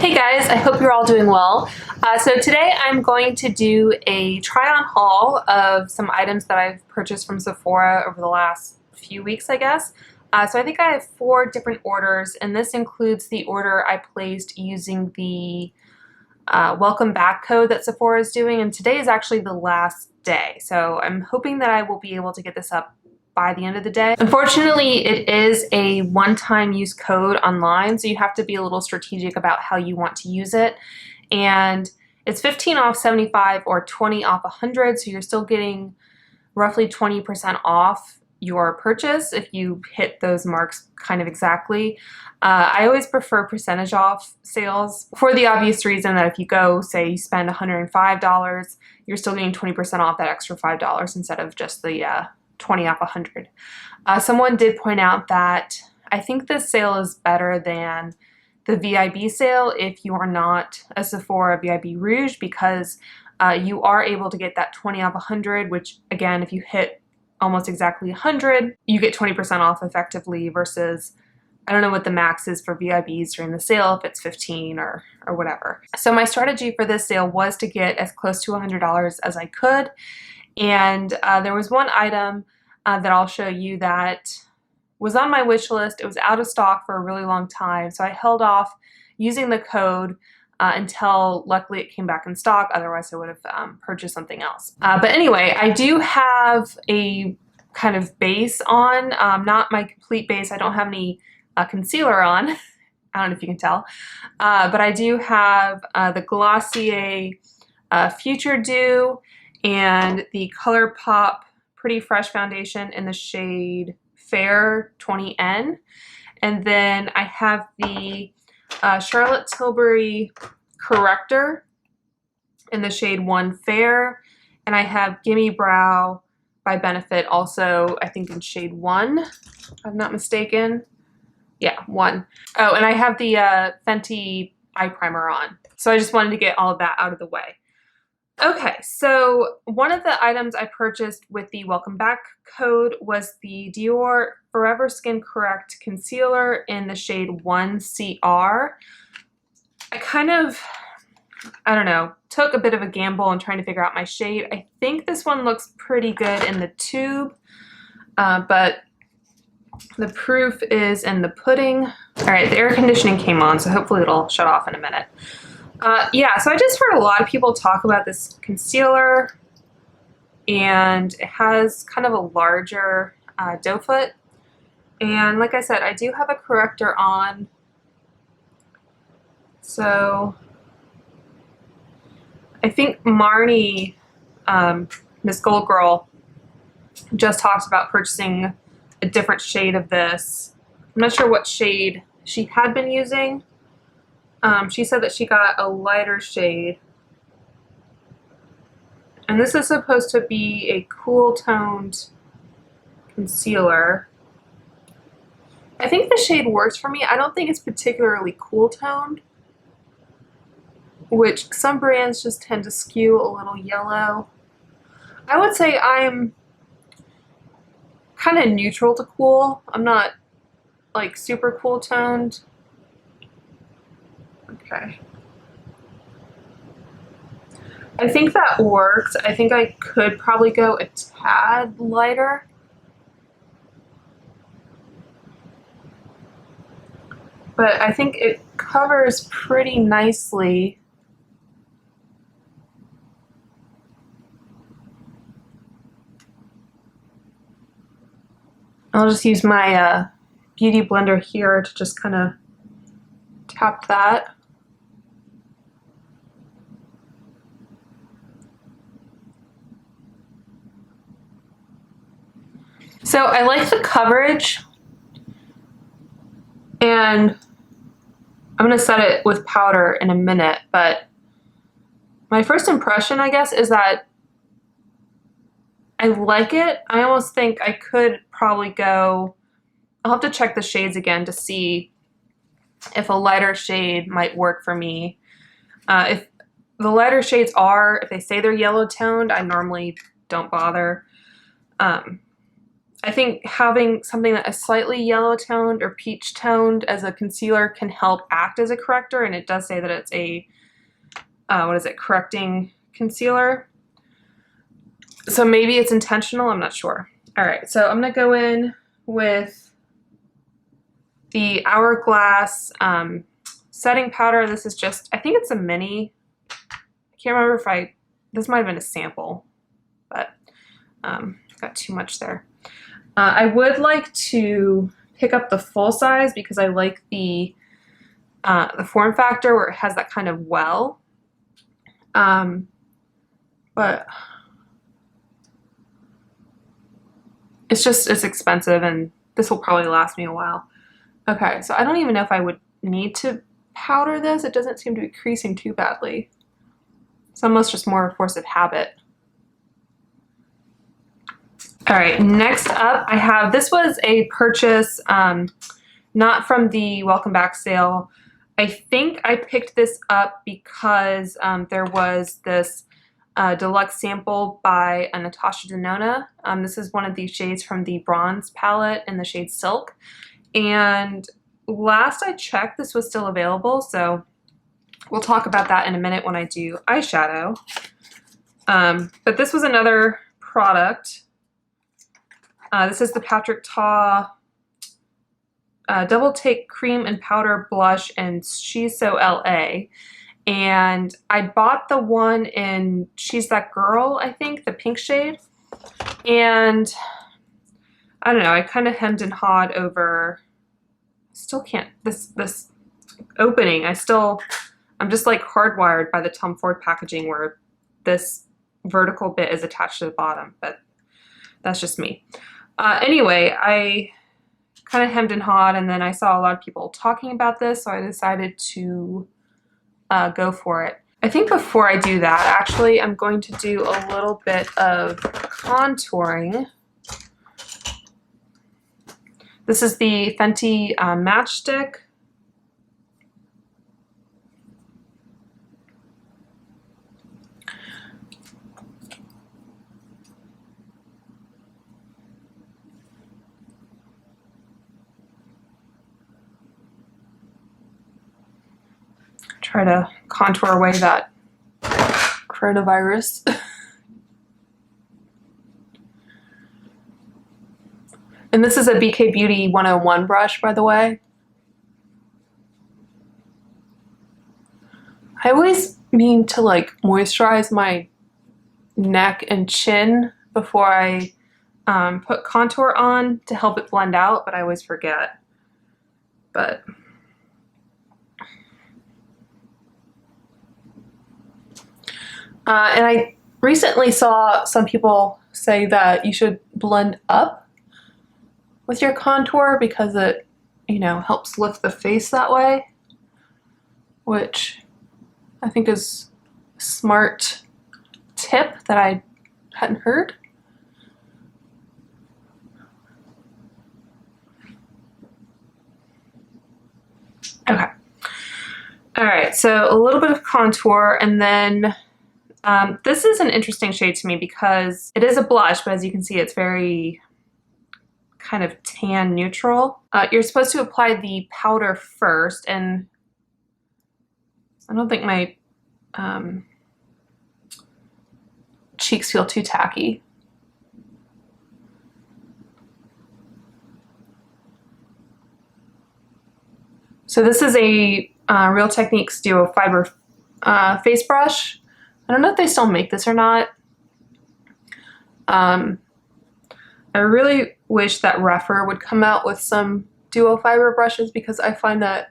Hey guys, I hope you're all doing well. So today I'm going to do a try-on haul of some items that I've purchased from Sephora over the last few weeks, I guess. So I think I have 4 different orders, and this includes the order I placed using the welcome back code that Sephora is doing, and today is actually the last day. So I'm hoping that I will be able to get this up by the end of the day. Unfortunately, it is a one-time use code online, so you have to be a little strategic about how you want to use it. And it's 15 off 75 or 20 off 100, so you're still getting roughly 20% off your purchase if you hit those marks kind of exactly. I always prefer percentage off sales for the obvious reason that if you go, say you spend $105, you're still getting 20% off that extra $5 instead of just the 20 off 100. Someone did point out that I think this sale is better than the VIB sale if you are not a Sephora VIB Rouge, because you are able to get that 20 off 100, which again, if you hit almost exactly 100, you get 20% off effectively versus, I don't know what the max is for VIBs during the sale, if it's 15 or whatever. So my strategy for this sale was to get as close to $100 as I could. And there was one item that I'll show you that was on my wish list. It was out of stock for a really long time, so I held off using the code until luckily it came back in stock. Otherwise I would have purchased something else. But anyway, I do have a kind of base on, not my complete base. I don't have any concealer on. I don't know if you can tell, but I do have the Glossier Future Dew and the ColourPop Pretty Fresh Foundation in the shade Fair 20N. And then I have the Charlotte Tilbury Corrector in the shade 1 Fair. And I have Gimme Brow by Benefit also, I think in shade 1, if I'm not mistaken. Yeah, 1. Oh, and I have the Fenty eye primer on. So I just wanted to get all of that out of the way. Okay, so one of the items I purchased with the welcome back code was the Dior Forever Skin Correct Concealer in the shade 1CR. I kind of, I don't know, took a bit of a gamble in trying to figure out my shade. I think this one looks pretty good in the tube, but the proof is in the pudding. All right, the air conditioning came on, so hopefully it'll shut off in a minute. Yeah, so I just heard a lot of people talk about this concealer, and it has kind of a larger doe foot. And like I said, I do have a corrector on. So I think Marnie, Miss Gold Girl, just talked about purchasing a different shade of this. I'm not sure what shade she had been using. She said that she got a lighter shade, and this is supposed to be a cool toned concealer. I think the shade works for me. I don't think it's particularly cool toned, which some brands just tend to skew a little yellow. I would say I'm kind of neutral to cool. I'm not like super cool toned. Okay. I think that works. I think I could probably go a tad lighter. But I think it covers pretty nicely. I'll just use my beauty blender here to just kind of tap that. So I like the coverage, and I'm going to set it with powder in a minute, but my first impression, I guess, is that I like it. I almost think I could probably go, I'll have to check the shades again to see if a lighter shade might work for me. If the lighter shades if they say they're yellow toned, I normally don't bother. I think having something that is slightly yellow toned or peach toned as a concealer can help act as a corrector, and it does say that it's a, what is it, correcting concealer. So maybe it's intentional, I'm not sure. All right, so I'm gonna go in with the Hourglass setting powder. This is just, I think it's a mini. I can't remember if this might have been a sample, but got too much there. I would like to pick up the full size because I like the form factor where it has that kind of well. But it's expensive, and this will probably last me a while. Okay, so I don't even know if I would need to powder this. It doesn't seem to be creasing too badly. It's almost just more a force of habit. All right, next up I have, this was a purchase, not from the Welcome Back sale. I think I picked this up because there was this deluxe sample by Natasha De Nona. This is one of these shades from the Bronze palette in the shade Silk. And last I checked, this was still available, so we'll talk about that in a minute when I do eyeshadow. But this was another product. This is the Patrick Ta Double Take Cream and Powder Blush in She's So LA. And I bought the one in She's That Girl, I think, the pink shade. And I don't know, I kind of hemmed and hawed over, still can't, this opening, I'm just like hardwired by the Tom Ford packaging where this vertical bit is attached to the bottom, but that's just me. Anyway, I kind of hemmed and hawed, and then I saw a lot of people talking about this, so I decided to go for it. I think before I do that, actually, I'm going to do a little bit of contouring. This is the Fenty Matchstick. Try to contour away that coronavirus. And this is a BK Beauty 101 brush, by the way. I always mean to like moisturize my neck and chin before I put contour on to help it blend out, but I always forget. But and I recently saw some people say that you should blend up with your contour because it, you know, helps lift the face that way, which I think is a smart tip that I hadn't heard. Okay. All right, so a little bit of contour, and then this is an interesting shade to me because it is a blush, but as you can see, it's very kind of tan neutral. You're supposed to apply the powder first, and I don't think my cheeks feel too tacky. So this is a Real Techniques Duo Fiber face brush. I don't know if they still make this or not. I really wish that Rephr would come out with some duo fiber brushes because I find that,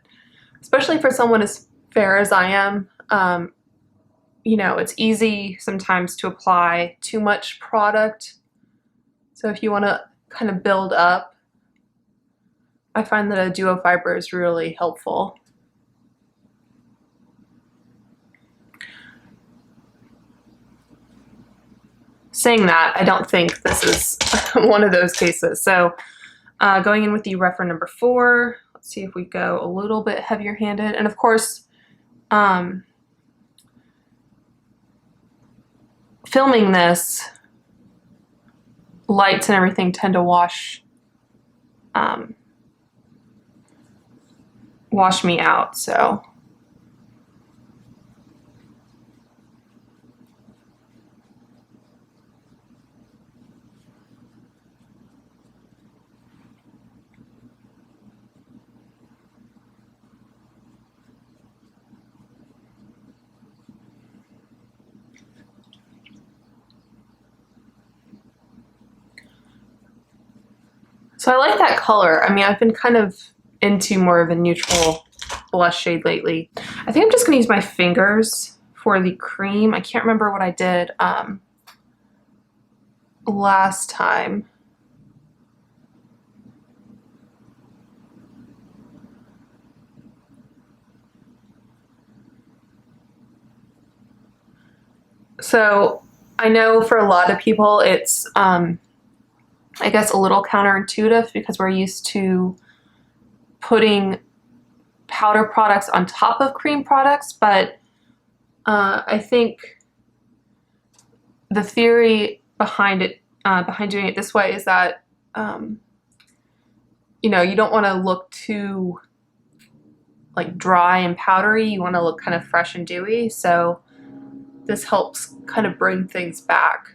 especially for someone as fair as I am, you know, it's easy sometimes to apply too much product. So if you want to kind of build up, I find that a duo fiber is really helpful. Saying that, I don't think this is one of those cases. So going in with the Rephr number 4, let's see if we go a little bit heavier handed. And of course, filming this lights and everything tend to wash me out, so. So I like that color. I mean, I've been kind of into more of a neutral blush shade lately. I think I'm just gonna use my fingers for the cream. I can't remember what I did last time. So I know for a lot of people it's I guess a little counterintuitive because we're used to putting powder products on top of cream products, but I think the theory behind it, behind doing it this way, is that you know, you don't want to look too like dry and powdery. You want to look kind of fresh and dewy. So this helps kind of bring things back.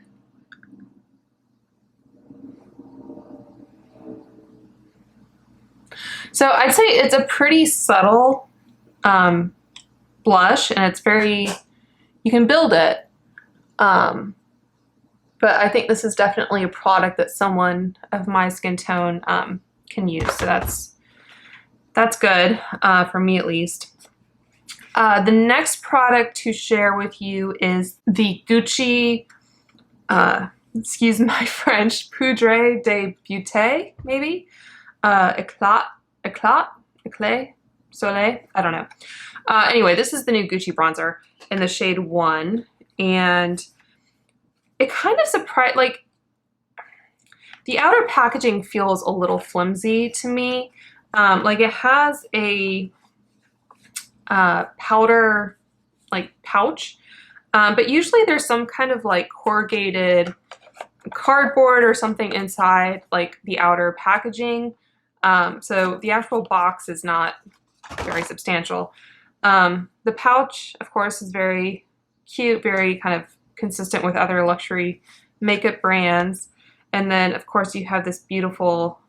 So I'd say it's a pretty subtle blush, and it's very, you can build it. But I think this is definitely a product that someone of my skin tone can use. So that's good for me at least. The next product to share with you is the Gucci, excuse my French, Poudre de Beauté, maybe? Eclat, Soleil, I don't know. Anyway, this is the new Gucci bronzer in the shade 1, and it kind of surprised, like, the outer packaging feels a little flimsy to me. Like it has a powder like pouch, but usually there's some kind of like corrugated cardboard or something inside like the outer packaging. So the actual box is not very substantial. The pouch, of course, is very cute, very kind of consistent with other luxury makeup brands. And then, of course, you have this beautiful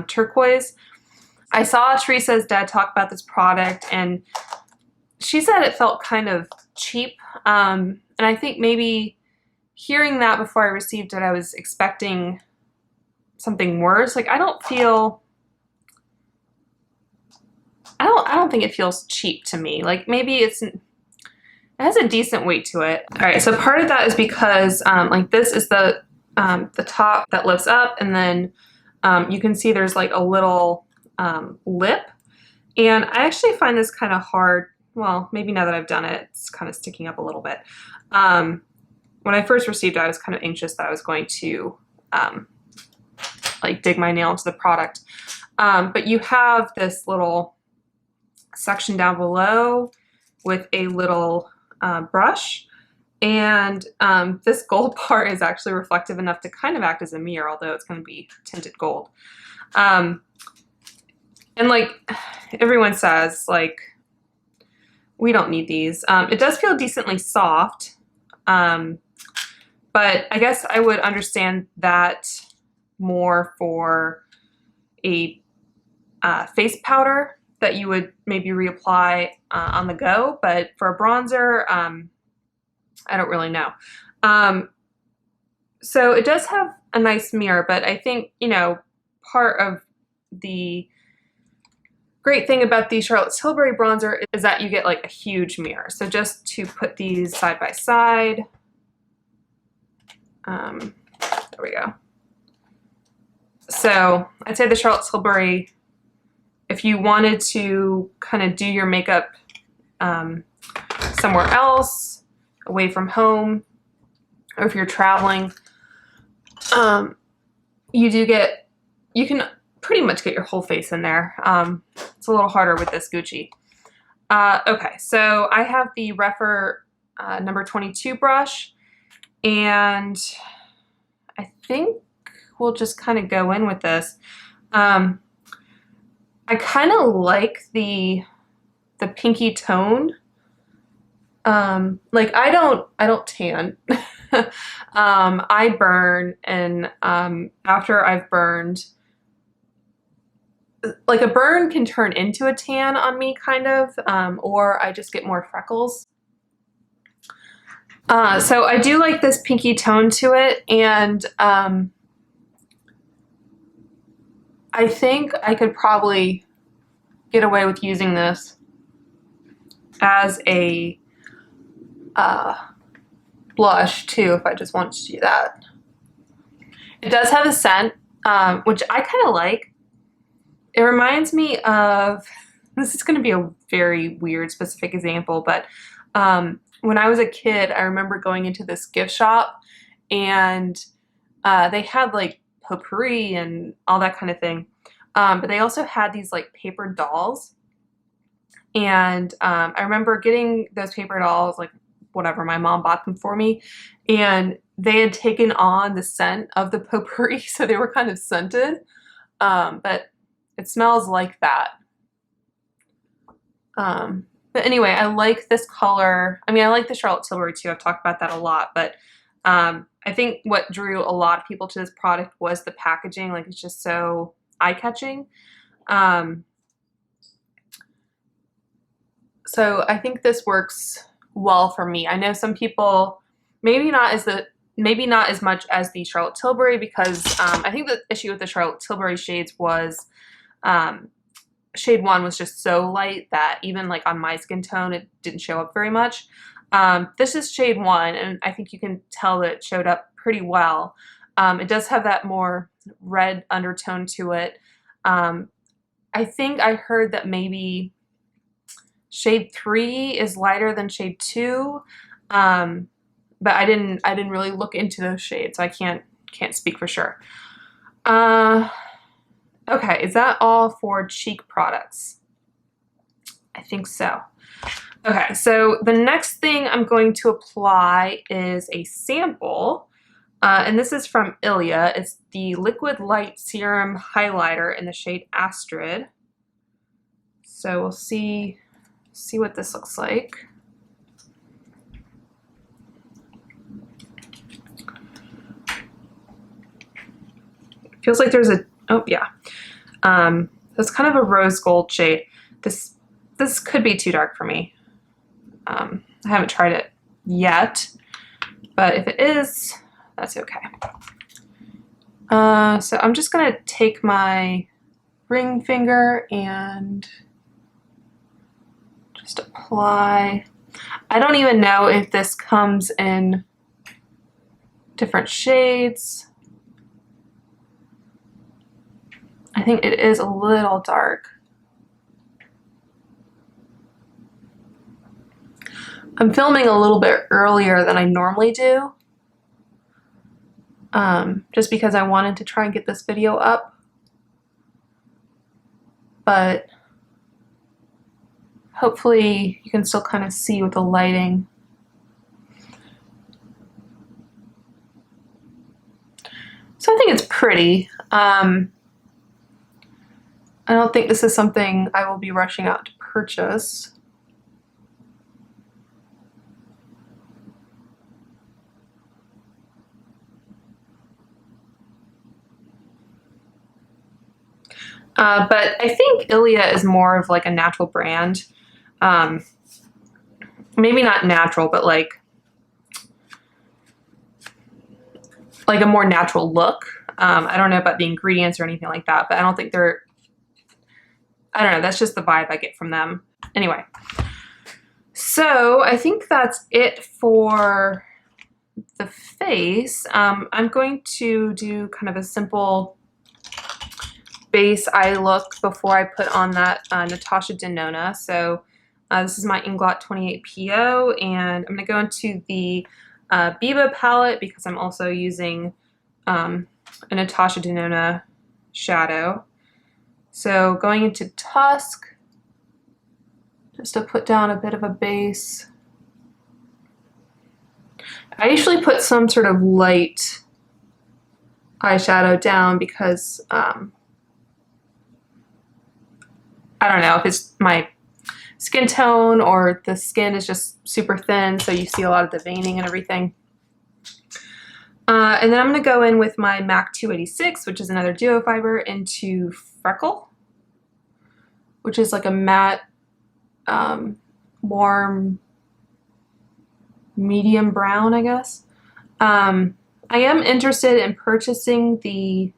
turquoise. I saw Teresa's dad talk about this product, and she said it felt kind of cheap. And I think maybe hearing that before I received it, I was expecting something worse. Like, I don't think it feels cheap to me. Like, maybe it has a decent weight to it. All right, so part of that is because like this is the top that lifts up, and then you can see there's like a little lip. And I actually find this kind of hard. Well, maybe now that I've done it, it's kind of sticking up a little bit. When I first received it, I was kind of anxious that I was going to like dig my nail into the product. But you have this little section down below with a little brush, and this gold part is actually reflective enough to kind of act as a mirror, although it's going to be tinted gold. And like everyone says, like, we don't need these. It does feel decently soft, but I guess I would understand that more for a face powder that you would maybe reapply on the go, but for a bronzer, I don't really know. So it does have a nice mirror, but I think, you know, part of the great thing about the Charlotte Tilbury bronzer is that you get like a huge mirror. So just to put these side by side, there we go. So I'd say the Charlotte Tilbury, if you wanted to kind of do your makeup somewhere else, away from home, or if you're traveling, you can pretty much get your whole face in there. It's a little harder with this Gucci. Okay, so I have the Rephr number 22 brush, and I think we'll just kind of go in with this. I kind of like the pinky tone. Like I don't tan. I burn, and after I've burned, like a burn can turn into a tan on me kind of, or I just get more freckles. So I do like this pinky tone to it, and I think I could probably get away with using this as a blush too if I just wanted to do that. It does have a scent, which I kind of like. It reminds me of, this is going to be a very weird specific example, but when I was a kid, I remember going into this gift shop, and they had like potpourri and all that kind of thing. But they also had these like paper dolls. And I remember getting those paper dolls, like whatever, my mom bought them for me. And they had taken on the scent of the potpourri, so they were kind of scented. But it smells like that. But anyway, I like this color. I mean, I like the Charlotte Tilbury too. I've talked about that a lot, but I think what drew a lot of people to this product was the packaging. Like, it's just so eye-catching. So I think this works well for me. I know some people, maybe not as much as the Charlotte Tilbury, because I think the issue with the Charlotte Tilbury shades was shade 1 was just so light that even like on my skin tone, it didn't show up very much. This is shade 1, and I think you can tell that it showed up pretty well. It does have that more red undertone to it. I think I heard that maybe shade 3 is lighter than shade 2, but I didn't really look into those shades, so I can't speak for sure. Okay, is that all for cheek products? I think so. Okay, so the next thing I'm going to apply is a sample, and this is from Ilia. It's the Liquid Light Serum Highlighter in the shade Astrid. So we'll see what this looks like. Feels like there's a, oh yeah. It's kind of a rose gold shade. This could be too dark for me. I haven't tried it yet, but if it is, that's okay. So I'm just gonna take my ring finger and just apply. I don't even know if this comes in different shades. I think it is a little dark. I'm filming a little bit earlier than I normally do, just because I wanted to try and get this video up. But hopefully you can still kind of see with the lighting. So I think it's pretty. I don't think this is something I will be rushing out to purchase. But I think Ilia is more of like a natural brand. Maybe not natural, but like a more natural look. I don't know about the ingredients or anything like that, but I don't think they're, I don't know, that's just the vibe I get from them. Anyway, so I think that's it for the face. I'm going to do kind of a simple base eye look before I put on that Natasha De Nona. So this is my Inglot 28 PO, and I'm going to go into the Biba palette because I'm also using a Natasha De Nona shadow. So going into Tusk, just to put down a bit of a base. I usually put some sort of light eyeshadow down because I don't know if it's my skin tone or the skin is just super thin, so you see a lot of the veining and everything. And then I'm going to go in with my MAC 286, which is another duo fiber, into Freckle, which is like a matte, warm, medium brown, I guess. I am interested in purchasing the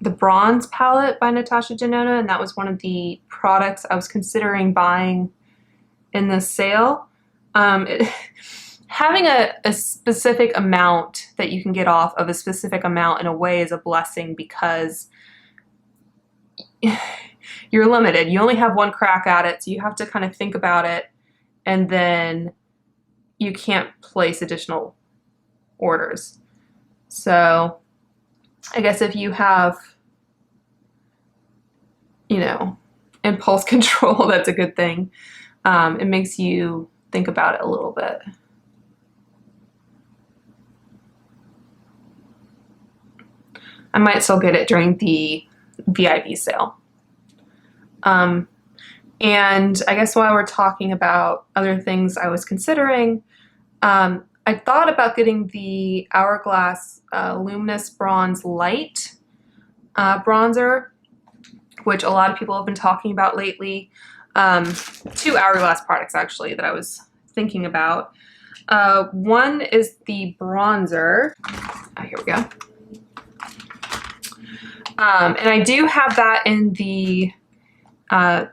bronze palette by Natasha De Nona, and that was one of the products I was considering buying in the sale. Having a specific amount that you can get off of a specific amount in a way is a blessing, because you're limited. You only have one crack at it, so you have to kind of think about it, and then you can't place additional orders. So I guess if you have, you know, impulse control, that's a good thing. It makes you think about it a little bit. I might still get it during the VIP sale. And I guess while we're talking about other things I was considering, I thought about getting the Hourglass Luminous Bronze Light bronzer, which a lot of people have been talking about lately. Two Hourglass products, actually, that I was thinking about. One is the bronzer. Oh, here we go. And I do have that in the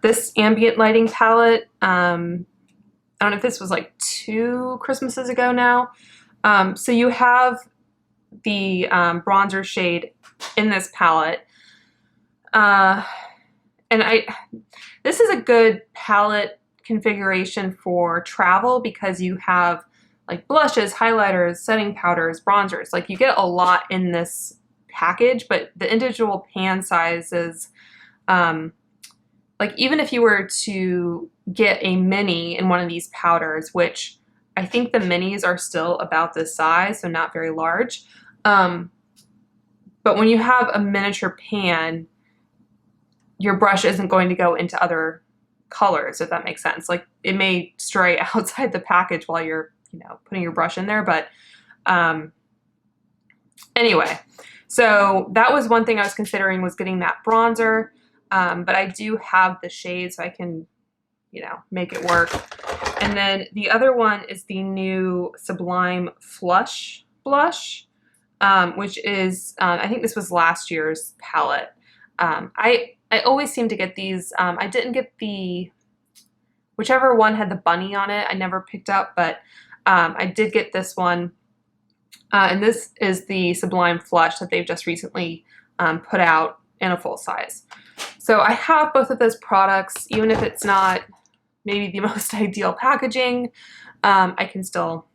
this Ambient lighting palette. I don't know if this was like 2 Christmases ago now. So you have the bronzer shade in this palette. And this is a good palette configuration for travel, because you have like blushes, highlighters, setting powders, bronzers. Like, you get a lot in this package, but the individual pan sizes, like, even if you were to get a mini in one of these powders, which I think the minis are still about this size, so not very large. But when you have a miniature pan, your brush isn't going to go into other colors, if that makes sense. Like, it may stray outside the package while you're, you know, putting your brush in there, but anyway. So that was one thing I was considering, was getting that bronzer. But I do have the shade, so I can, you know, make it work. And then the other one is the new Sublime Flush Blush, which is, I think this was last year's palette. I always seem to get these. I didn't get the, whichever one had the bunny on it, I never picked up, but I did get this one. And this is the Sublime Flush that they've just recently put out in a full size. So I have both of those products, even if it's not maybe the most ideal packaging. I can still...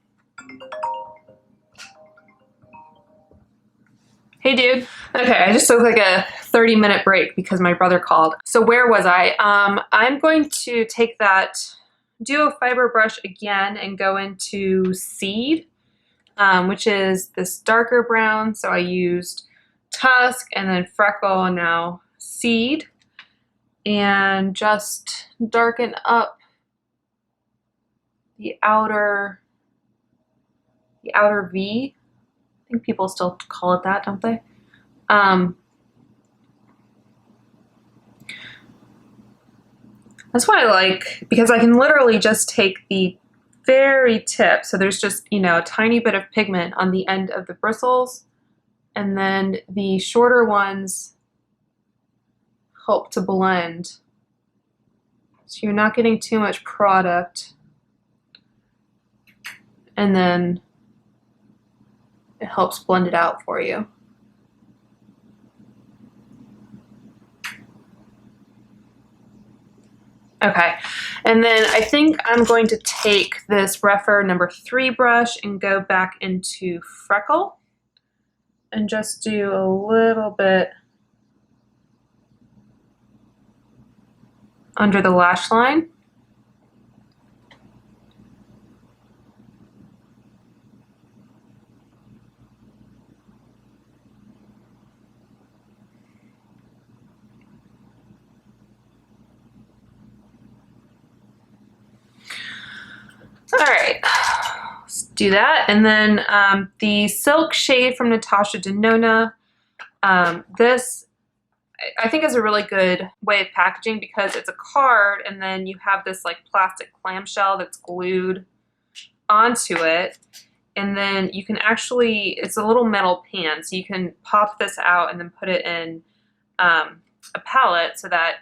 Hey, dude. Okay, I just took like a 30-minute break because my brother called. So where was I? I'm going to take that duo fiber brush again and go into Seed, which is this darker brown. So I used Tusk and then Freckle and now Seed, and just darken up the outer V. I think people still call it that, don't they? That's what I like, because I can literally just take the very tip, so there's just, you know, a tiny bit of pigment on the end of the bristles, and then the shorter ones help to blend. So you're not getting too much product, and then it helps blend it out for you. Okay, and then I think I'm going to take this Refer number 3 brush and go back into Freckle and just do a little bit under the lash line. do that. And then the Silk shade from Natasha De Nona. This I think is a really good way of packaging because it's a card and then you have this like plastic clamshell that's glued onto it. And then you can actually, it's a little metal pan, so you can pop this out and then put it in a palette so that,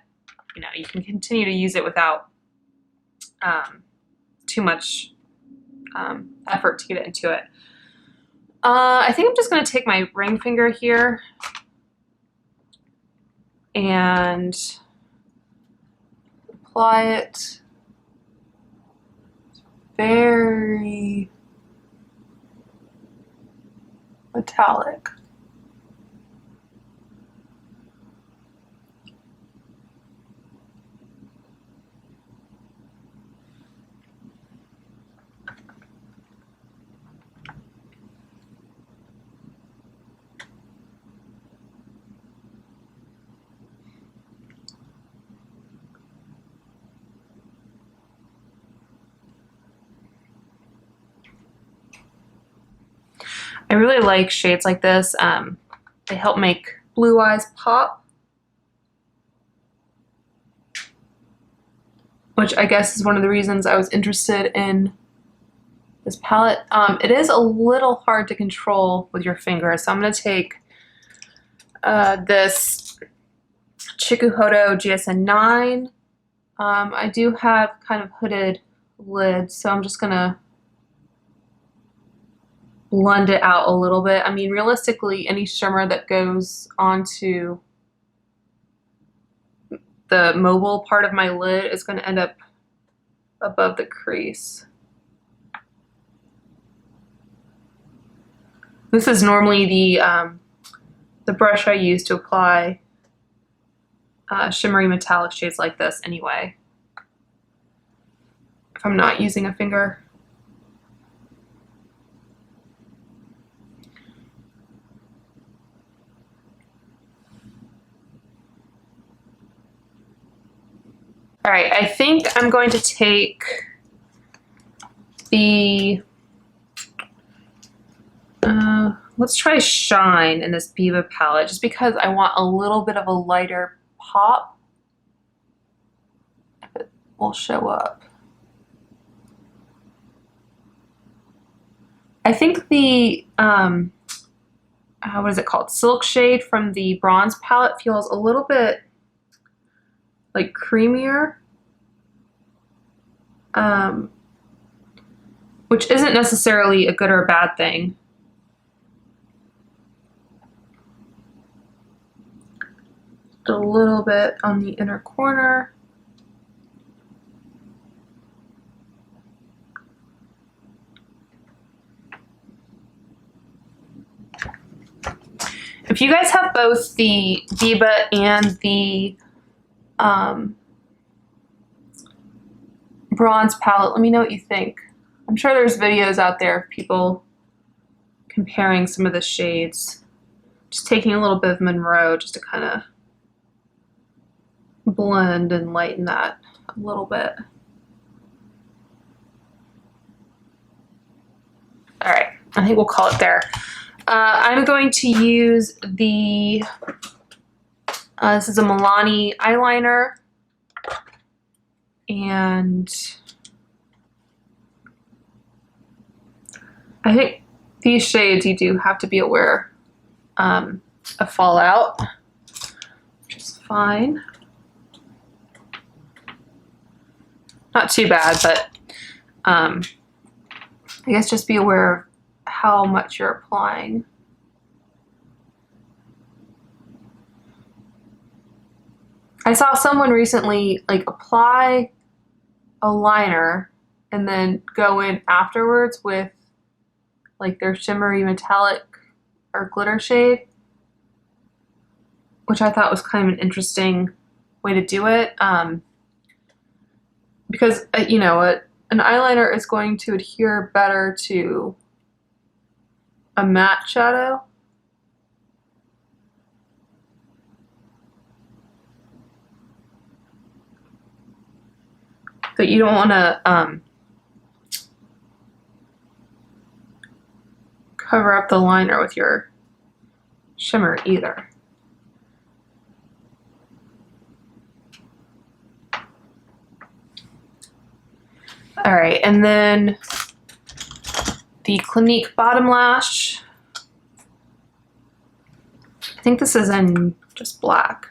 you know, you can continue to use it without too much effort to get it into it. I think I'm just going to take my ring finger here and apply it very metallic. I really like shades like this. They help make blue eyes pop, which I guess is one of the reasons I was interested in this palette. It is a little hard to control with your finger, so I'm going to take this Chikuhodo GSN 9. I do have kind of hooded lids, so I'm just going to blend it out a little bit. I mean, realistically, any shimmer that goes onto the mobile part of my lid is going to end up above the crease. This is normally the brush I use to apply shimmery metallic shades like this anyway, if I'm not using a finger. All right, I think I'm going to take the, let's try Shine in this Biba palette, just because I want a little bit of a lighter pop. If it will show up. I think the, what is it called? Silk shade from the bronze palette feels a little bit like creamier, which isn't necessarily a good or a bad thing. Just a little bit on the inner corner. If you guys have both the Biba and the bronze palette, let me know what you think. I'm sure there's videos out there of people comparing some of the shades. Just taking a little bit of Monroe just to kind of blend and lighten that a little bit. All right, I think we'll call it there. I'm going to use the, this is a Milani eyeliner, and I think these shades you do have to be aware of fallout, which is fine. Not too bad, but I guess just be aware of how much you're applying. I saw someone recently like apply a liner and then go in afterwards with like their shimmery metallic or glitter shade, which I thought was kind of an interesting way to do it, because you know, an eyeliner is going to adhere better to a matte shadow. But you don't want to cover up the liner with your shimmer either. All right, and then the Clinique Bottom Lash. I think this is in just black.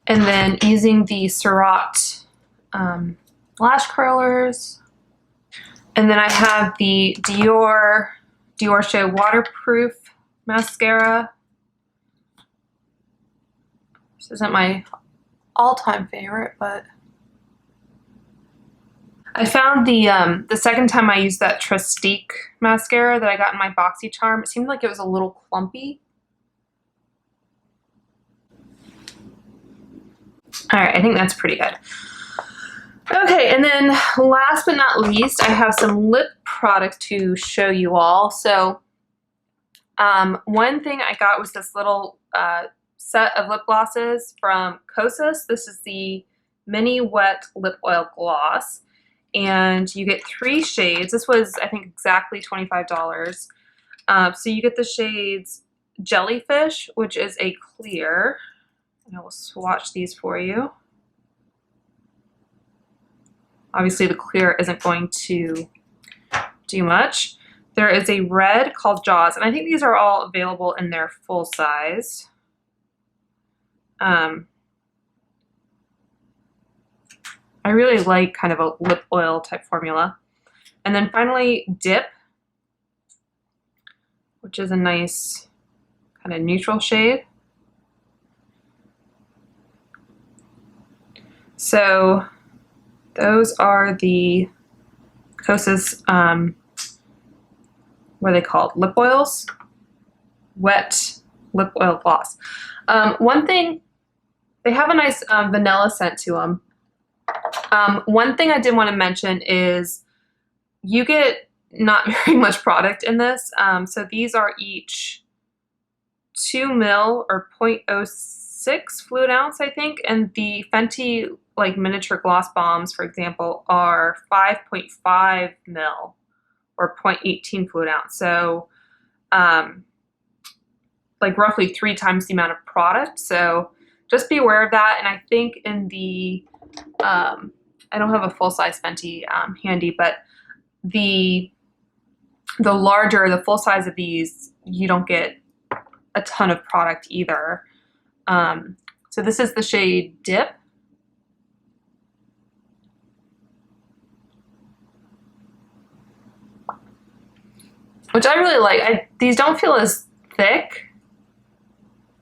And then using the Surratt lash curlers. And then I have the Giorgio waterproof mascara. This isn't my all-time favorite, but I found the second time I used that Trestique mascara that I got in my BoxyCharm, it seemed like it was a little clumpy. All right, I think that's pretty good. Okay, and then last but not least, I have some lip products to show you all. So one thing I got was this little set of lip glosses from Kosas. This is the Mini Wet Lip Oil Gloss, and you get 3 shades. This was, I think, exactly $25. So you get the shades Jellyfish, which is a clear. And I will swatch these for you. Obviously the clear isn't going to do much. There is a red called Jaws, and I think these are all available in their full size. I really like kind of a lip oil type formula. And then finally Dip, which is a nice kind of neutral shade. So those are the Kosas, what are they called? Lip oils? Wet lip oil gloss. One thing, they have a nice vanilla scent to them. One thing I did want to mention is you get not very much product in this. So these are each 2 ml or 0.06 fluid ounce, I think, and the Fenty like miniature gloss bombs, for example, are 5.5 ml or 0.18 fluid ounce. So like roughly 3 times the amount of product. So just be aware of that. And I think in the, I don't have a full-size Fenty handy, but the larger, the full size of these, you don't get a ton of product either. So this is the shade Dip. Which I really like. These don't feel as thick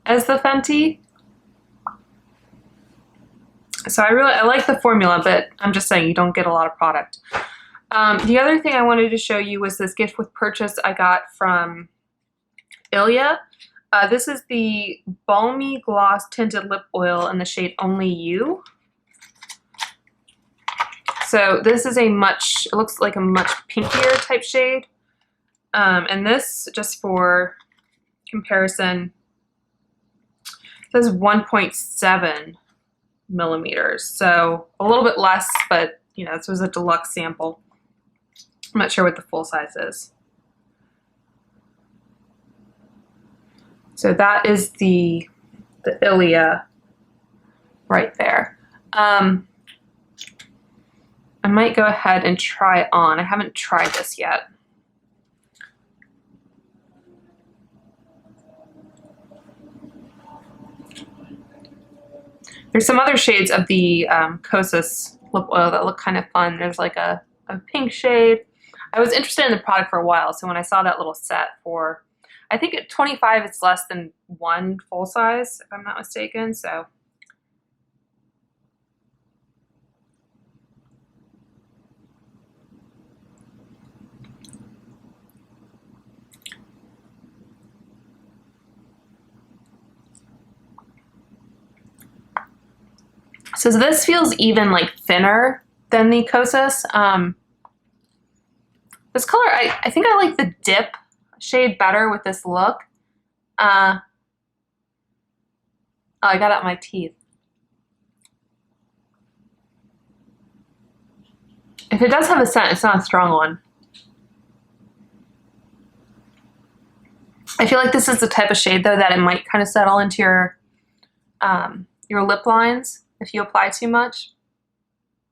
as the Fenty. So I like the formula, but I'm just saying you don't get a lot of product. The other thing I wanted to show you was this gift with purchase I got from Ilia. This is the Balmy Gloss Tinted Lip Oil in the shade Only You. So this is a much, it looks like a much pinkier type shade. And this, just for comparison, says 1.7 millimeters. So a little bit less, but you know, this was a deluxe sample. I'm not sure what the full size is. So that is the Ilia right there. I might go ahead and try it on. I haven't tried this yet. There's some other shades of the Kosas lip oil that look kind of fun. There's like a pink shade. I was interested in the product for a while, so when I saw that little set for, I think at 25 it's less than 1 full size, if I'm not mistaken, so. So this feels even like thinner than the Kosas. This color, I think I like the dip shade better with this look. Oh, I got out my teeth. If it does have a scent, it's not a strong one. I feel like this is the type of shade though that it might kind of settle into your lip lines if you apply too much.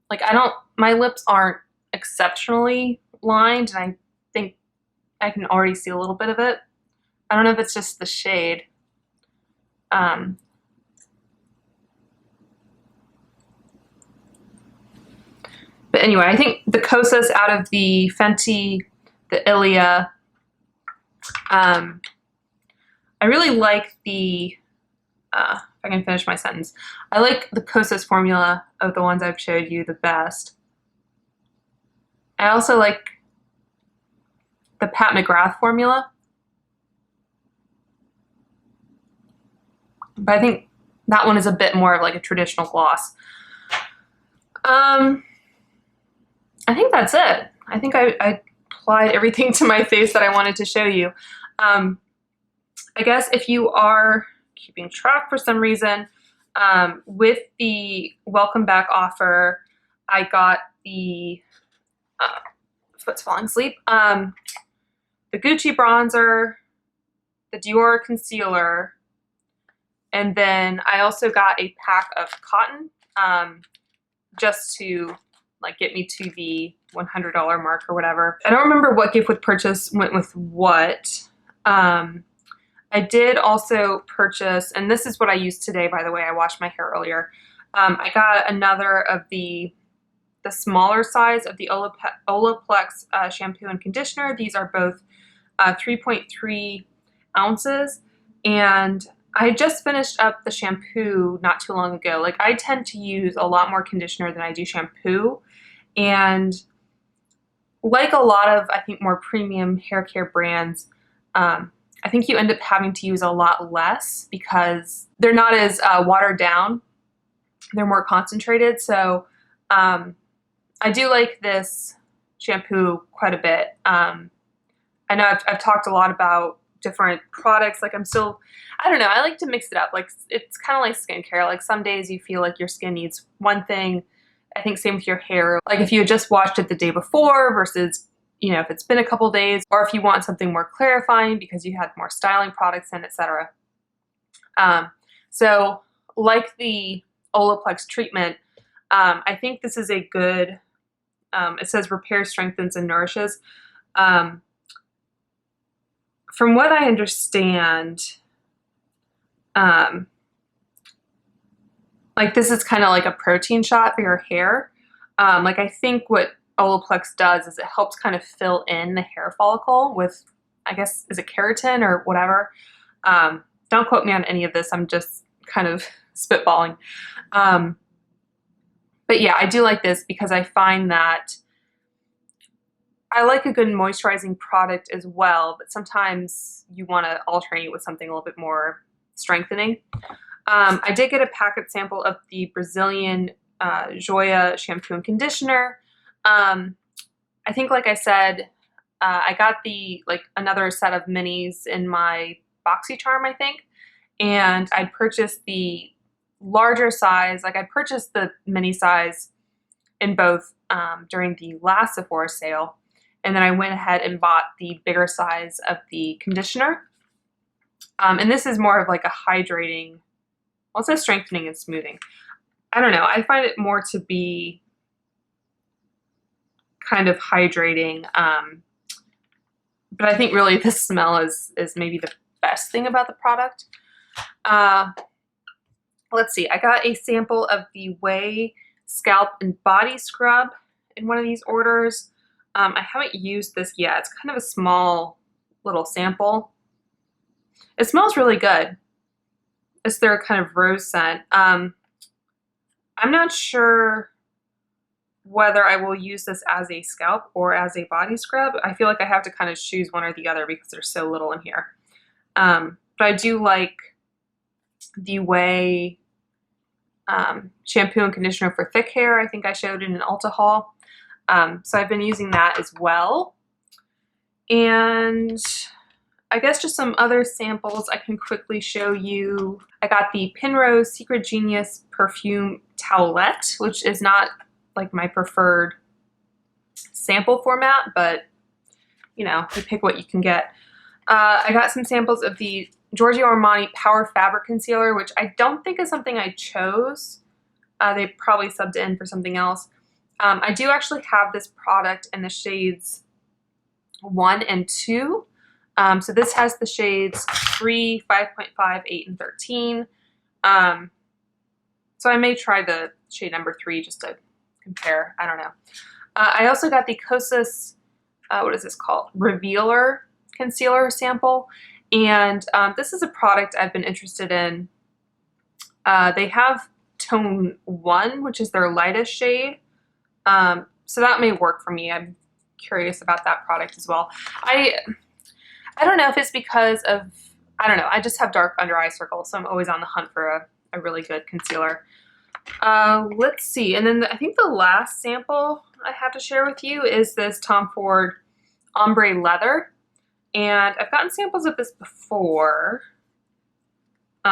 Like my lips aren't exceptionally lined, and I think I can already see a little bit of it. I don't know if it's just the shade. But anyway, I think the Kosas out of the Fenty, the Ilia, I really like the, if I can finish my sentence, I like the Kosas formula of the ones I've showed you the best. I also like the Pat McGrath formula, but I think that one is a bit more of like a traditional gloss. I think that's it. I think I applied everything to my face that I wanted to show you. I guess if you are keeping track for some reason, with the welcome back offer, I got the foot's falling asleep. The Gucci bronzer, the Dior concealer, and then I also got a pack of cotton, just to like get me to the $100 mark or whatever. I don't remember what gift with purchase went with what. I did also purchase, and this is what I used today, by the way, I washed my hair earlier. I got another of the smaller size of the Olaplex shampoo and conditioner. These are both 3.3 ounces, and I just finished up the shampoo not too long ago. Like, I tend to use a lot more conditioner than I do shampoo, and like a lot of, I think, more premium hair care brands, I think you end up having to use a lot less because they're not as watered down. They're more concentrated. So I do like this shampoo quite a bit. I know I've talked a lot about different products. Like I don't know, I like to mix it up. Like it's kind of like skincare. Like some days you feel like your skin needs one thing. I think same with your hair. Like if you had just washed it the day before versus, you know, if it's been a couple days, or if you want something more clarifying because you had more styling products in, etc. So like the Olaplex treatment, I think this is a good, it says repairs, strengthens, and nourishes. From what I understand, like this is kind of like a protein shot for your hair. Like I think what Olaplex does is it helps kind of fill in the hair follicle with, I guess, is it keratin or whatever? Don't quote me on any of this. I'm just kind of spitballing. But yeah, I do like this because I find that I like a good moisturizing product as well, but sometimes you want to alternate with something a little bit more strengthening. I did get a packet sample of the Brazilian Joya shampoo and conditioner. I think, like I said, I got another set of minis in my BoxyCharm, I think, and I purchased the larger size. Like I purchased the mini size in both during the last Sephora sale, and then I went ahead and bought the bigger size of the conditioner. And this is more of like a hydrating, also strengthening and smoothing. I don't know. I find it more to be kind of hydrating. But I think really the smell is maybe the best thing about the product. Let's see. I got a sample of the Whey Scalp and Body Scrub in one of these orders. I haven't used this yet. It's kind of a small little sample. It smells really good. It's their kind of rose scent. I'm not sure whether I will use this as a scalp or as a body scrub. I feel like I have to kind of choose one or the other because there's so little in here. But I do like the Whey shampoo and conditioner for thick hair. I think I showed in an Ulta haul. So I've been using that as well. And I guess just some other samples I can quickly show you. I got the Penrose Secret Genius Perfume Towelette, which is not like my preferred sample format, but you know, you pick what you can get. I got some samples of the Giorgio Armani Power Fabric Concealer, which I don't think is something I chose. They probably subbed in for something else. I do actually have this product in the shades 1 and 2. So this has the shades 3, 5.5, 8, and 13. So I may try the shade number 3 just to compare. I don't know. I also got the Kosas, what is this called? Revealer Concealer sample. And this is a product I've been interested in. They have Tone 1, which is their lightest shade. So that may work for me. I'm curious about that product as well. I don't know if it's because of, I don't know, I just have dark under eye circles, so I'm always on the hunt for a really good concealer. Let's see, and then I think the last sample I have to share with you is this Tom Ford Ombre Leather. And I've gotten samples of this before. It's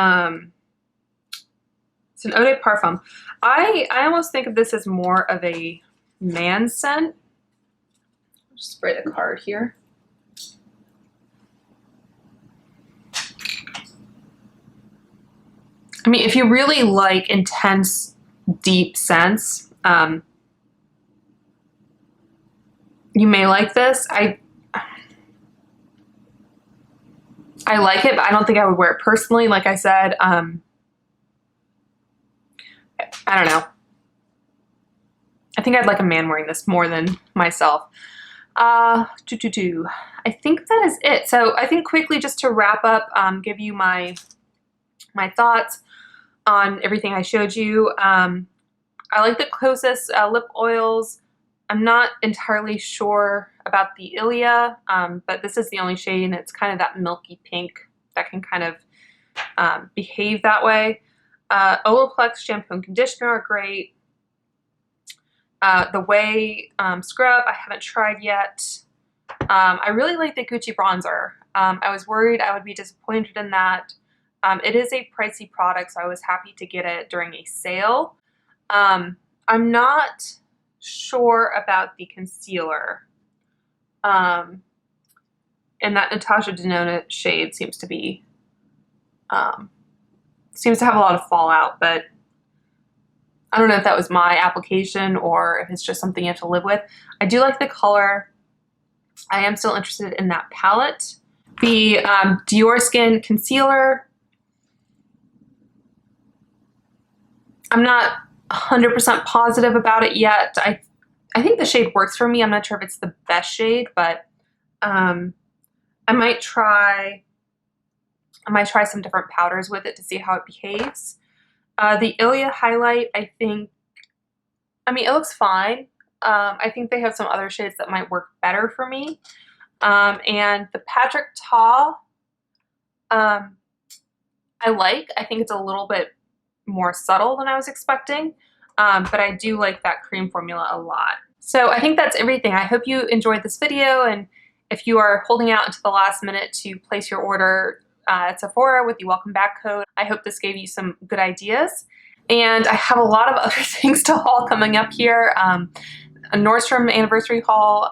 an eau de parfum. I almost think of this as more of a man scent. I'll just spray the card here. I mean, if you really like intense, deep scents, you may like this. I like it, but I don't think I would wear it personally. Like I said, I don't know. I think I'd like a man wearing this more than myself. I think that is it. So I think quickly, just to wrap up, give you my thoughts on everything I showed you. I like the Kosas lip oils. I'm not entirely sure about the Ilia, but this is the only shade, and it's kind of that milky pink that can kind of behave that way. Olaplex shampoo and conditioner are great. The Whey scrub I haven't tried yet. I really like the Gucci bronzer. I was worried I would be disappointed in that. It is a pricey product, so I was happy to get it during a sale. I'm not sure about the concealer. And that Natasha De Nona shade seems to be, seems to have a lot of fallout, but I don't know if that was my application or if it's just something you have to live with. I do like the color. I am still interested in that palette. The Dior Skin Concealer, I'm not 100% positive about it yet. I think the shade works for me. I'm not sure if it's the best shade, but I might try some different powders with it to see how it behaves. The Ilia highlight, I mean, it looks fine. I think they have some other shades that might work better for me. And the Patrick Ta, I think it's a little bit more subtle than I was expecting, but I do like that cream formula a lot. So I think that's everything. I hope you enjoyed this video, and if you are holding out until the last minute to place your order at Sephora with the welcome back code, I hope this gave you some good ideas. And I have a lot of other things to haul coming up here. A Nordstrom anniversary haul,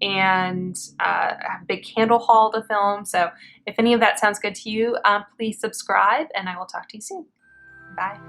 and a big candle haul to film. So if any of that sounds good to you, please subscribe, and I will talk to you soon. Bye.